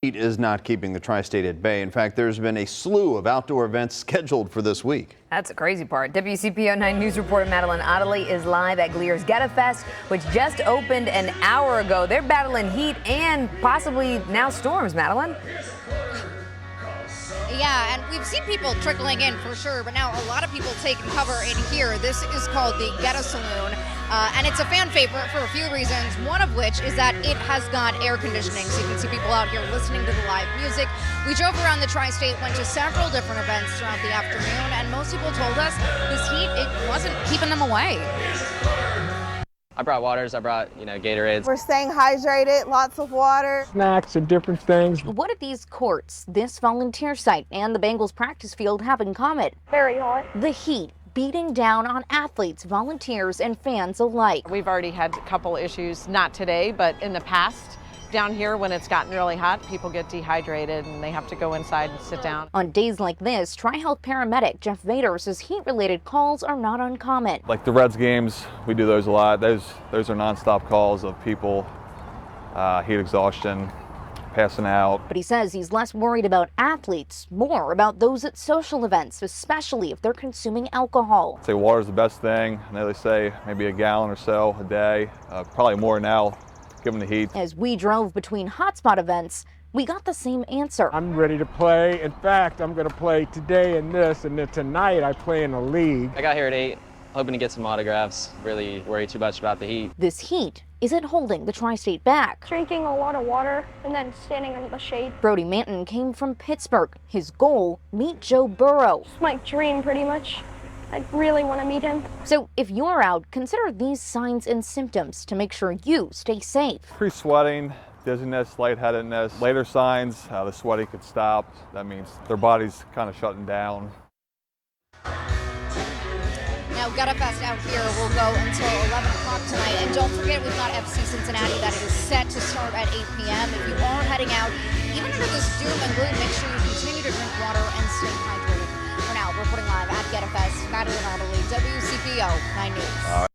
Heat is not keeping the Tri-State at bay. In fact, there's been a slew of outdoor events scheduled for this week. That's the crazy part. WCPO 9 News reporter Madeline Ottley is live at Gleer's GetaFest, which just opened an hour ago. They're battling heat and possibly now storms, Madeline. Yeah, and we've seen people trickling in for sure, but now a lot of people taking cover in here. This is called the Geta Saloon, and it's a fan favorite for a few reasons, one of which is that it has got air conditioning, so you can see people out here listening to the live music. We drove around the Tri-State, went to several different events throughout the afternoon, and most people told us this heat, it wasn't keeping them away. I brought waters, I brought, Gatorades. We're staying hydrated, lots of water. Snacks and different things. What do these courts, this volunteer site, and the Bengals practice field have in common? Very hot. The heat beating down on athletes, volunteers, and fans alike. We've already had a couple issues, not today, but in the past. Down here, when it's gotten really hot, people get dehydrated and they have to go inside and sit down. On days like this, Tri-Health paramedic Jeff Vader says heat-related calls are not uncommon. Like the Reds games, we do those a lot. Those are nonstop calls of people, heat exhaustion, passing out. But he says he's less worried about athletes, more about those at social events, especially if they're consuming alcohol. I'd say water's the best thing. I know they say maybe a gallon or so a day, probably more now. Given the heat. As we drove between hotspot events, we got the same answer. I'm ready to play. In fact, I'm going to play today in this, and then tonight I play in a league. I got here at 8, hoping to get some autographs. Really worry too much about the heat. This heat isn't holding the Tri-State back. Drinking a lot of water and then standing in the shade. Brody Manton came from Pittsburgh. His goal, meet Joe Burrow. It's my dream, pretty much. I really want to meet him. So if you're out, consider these signs and symptoms to make sure you stay safe. Pre-sweating, dizziness, lightheadedness. Later signs, the sweating could stop. That means their body's kind of shutting down. Now, GetaFest out here will go until 11 o'clock tonight. And don't forget, we've got FC Cincinnati that is set to start at 8 p.m. If you are heading out, even under this doom and gloom, make sure you continue to drink water and stay hydrated. For now, reporting live at GetaFest, Madeline Ottley, WCPO 9 News.